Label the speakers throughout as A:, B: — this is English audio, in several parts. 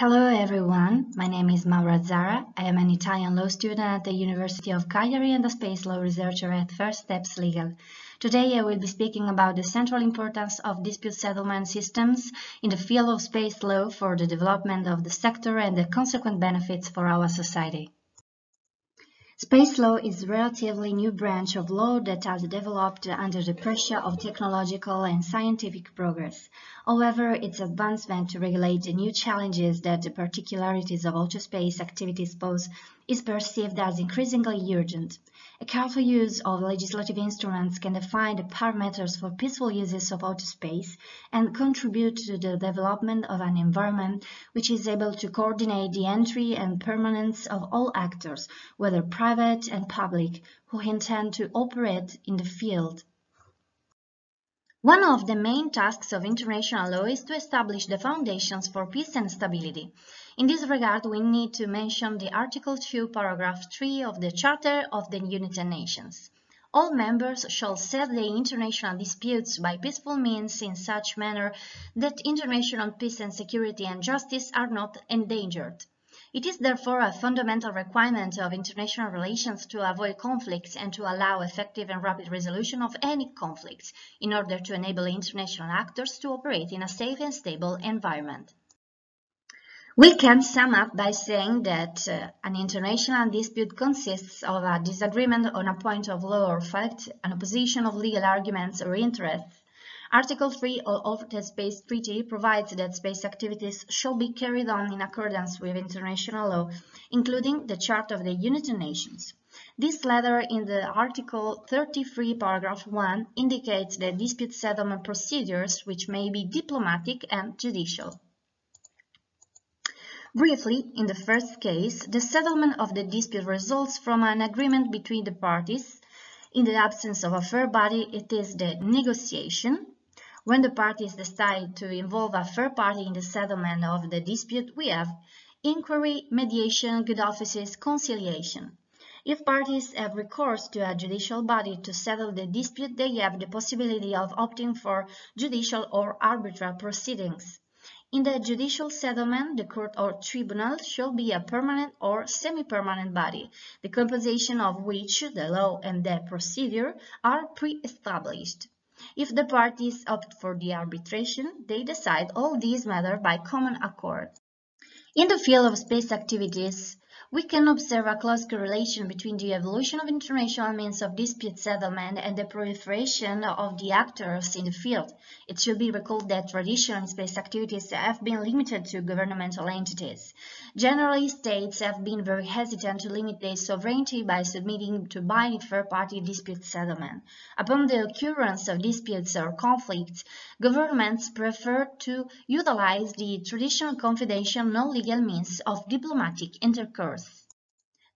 A: Hello everyone, my name is Maura Zara. I am an Italian law student at the University of Cagliari and a space law researcher at First Steps Legal. Today I will be speaking about the central importance of dispute settlement systems in the field of space law for the development of the sector and the consequent benefits for our society. Space law is a relatively new branch of law that has developed under the pressure of technological and scientific progress. However, its advancement to regulate the new challenges that the particularities of outer space activities pose is perceived as increasingly urgent. A careful use of legislative instruments can define the parameters for peaceful uses of outer space and contribute to the development of an environment which is able to coordinate the entry and permanence of all actors, whether private and public, who intend to operate in the field. One of the main tasks of international law is to establish the foundations for peace and stability. In this regard, we need to mention the Article 2, Paragraph 3 of the Charter of the United Nations. All members shall settle the international disputes by peaceful means in such manner that international peace and security and justice are not endangered. It is therefore a fundamental requirement of international relations to avoid conflicts and to allow effective and rapid resolution of any conflicts in order to enable international actors to operate in a safe and stable environment. We can sum up by saying that an international dispute consists of a disagreement on a point of law or fact, an opposition of legal arguments or interests. Article 3 of the Space Treaty provides that space activities shall be carried on in accordance with international law, including the Charter of the United Nations. This letter in the Article 33, Paragraph 1 indicates the dispute settlement procedures which may be diplomatic and judicial. Briefly, in the first case, the settlement of the dispute results from an agreement between the parties. In the absence of a third body, it is the negotiation. When the parties decide to involve a third party in the settlement of the dispute, we have inquiry, mediation, good offices, conciliation. If parties have recourse to a judicial body to settle the dispute, they have the possibility of opting for judicial or arbitral proceedings. In the judicial settlement, the court or tribunal shall be a permanent or semi-permanent body, the composition of which the law and the procedure are pre-established. If the parties opt for the arbitration, they decide all these matters by common accord. In the field of space activities, we can observe a close correlation between the evolution of international means of dispute settlement and the proliferation of the actors in the field. It should be recalled that traditional space activities have been limited to governmental entities. Generally, states have been very hesitant to limit their sovereignty by submitting to binding third-party dispute settlement. Upon the occurrence of disputes or conflicts, governments prefer to utilize the traditional confidential non-legal means of diplomatic intercourse.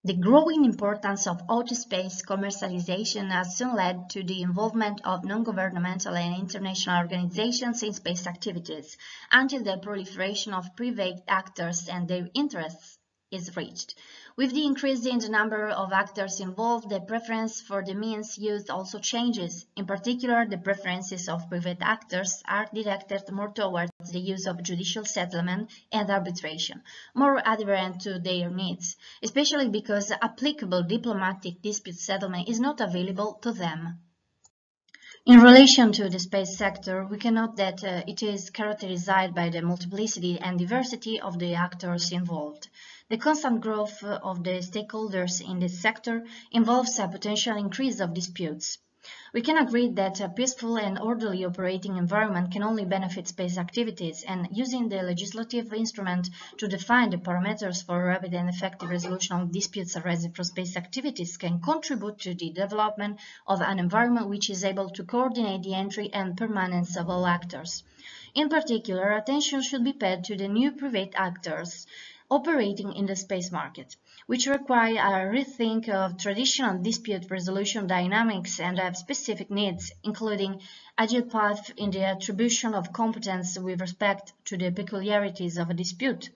A: The growing importance of outer space commercialization has soon led to the involvement of non-governmental and international organizations in space activities, until the proliferation of private actors and their interests is reached. With the increase in the number of actors involved, the preference for the means used also changes. In particular, the preferences of private actors are directed more towards the use of judicial settlement and arbitration, more adherent to their needs, especially because applicable diplomatic dispute settlement is not available to them. In relation to the space sector, we can note that it is characterized by the multiplicity and diversity of the actors involved. The constant growth of the stakeholders in this sector involves a potential increase of disputes. We can agree that a peaceful and orderly operating environment can only benefit space activities, and using the legislative instrument to define the parameters for rapid and effective resolution of disputes arising from space activities can contribute to the development of an environment which is able to coordinate the entry and permanence of all actors. In particular, attention should be paid to the new private actors operating in the space market, which require a rethink of traditional dispute resolution dynamics and have specific needs, including agile paths in the attribution of competence with respect to the peculiarities of a dispute,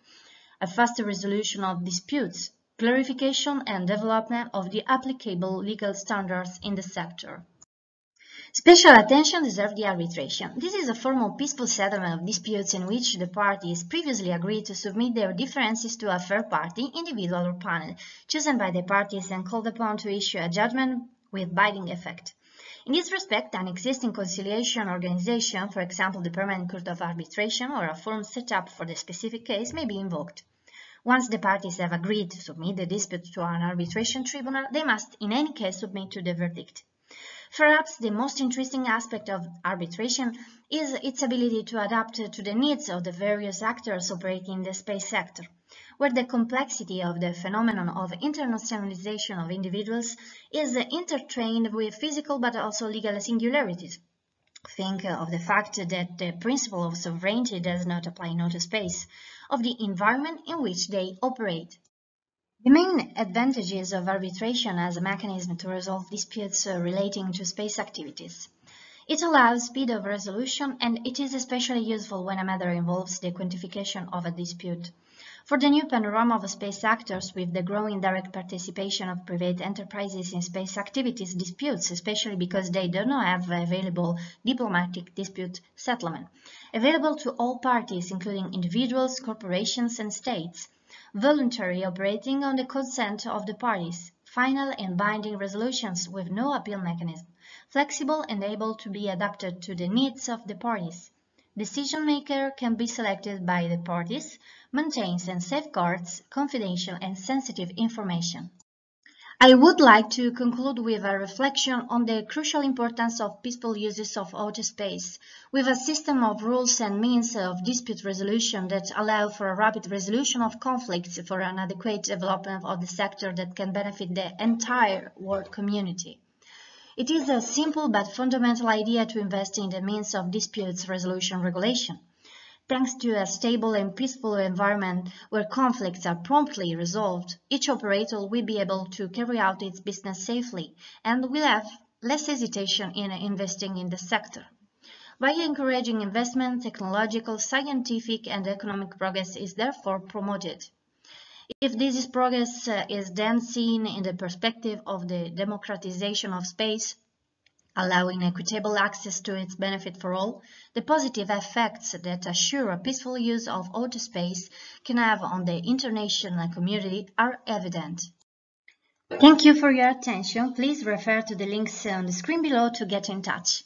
A: a faster resolution of disputes, clarification and development of the applicable legal standards in the sector. Special attention deserves the arbitration. This is a formal peaceful settlement of disputes in which the parties previously agreed to submit their differences to a third party, individual or panel, chosen by the parties and called upon to issue a judgment with binding effect. In this respect, an existing conciliation organization, for example the Permanent Court of Arbitration or a forum set up for the specific case, may be invoked. Once the parties have agreed to submit the dispute to an arbitration tribunal, they must in any case submit to the verdict. Perhaps the most interesting aspect of arbitration is its ability to adapt to the needs of the various actors operating in the space sector, where the complexity of the phenomenon of internationalization of individuals is intertwined with physical but also legal singularities. Think of the fact that the principle of sovereignty does not apply not to space, of the environment in which they operate. The main advantages of arbitration as a mechanism to resolve disputes relating to space activities. It allows speed of resolution, and it is especially useful when a matter involves the quantification of a dispute. For the new panorama of space actors, with the growing direct participation of private enterprises in space activities disputes, especially because they do not have available diplomatic dispute settlement, available to all parties, including individuals, corporations, and states, voluntary operating on the consent of the parties, final and binding resolutions with no appeal mechanism, flexible and able to be adapted to the needs of the parties. Decision maker can be selected by the parties, maintains and safeguards confidential and sensitive information. I would like to conclude with a reflection on the crucial importance of peaceful uses of outer space, with a system of rules and means of dispute resolution that allow for a rapid resolution of conflicts for an adequate development of the sector that can benefit the entire world community. It is a simple but fundamental idea to invest in the means of disputes resolution regulation. Thanks to a stable and peaceful environment where conflicts are promptly resolved, each operator will be able to carry out its business safely and will have less hesitation in investing in the sector. By encouraging investment, technological, scientific, and economic progress is therefore promoted. If this progress is then seen in the perspective of the democratization of space, allowing equitable access to its benefit for all, the positive effects that assure a peaceful use of outer space can have on the international community are evident. Thank you for your attention. Please refer to the links on the screen below to get in touch.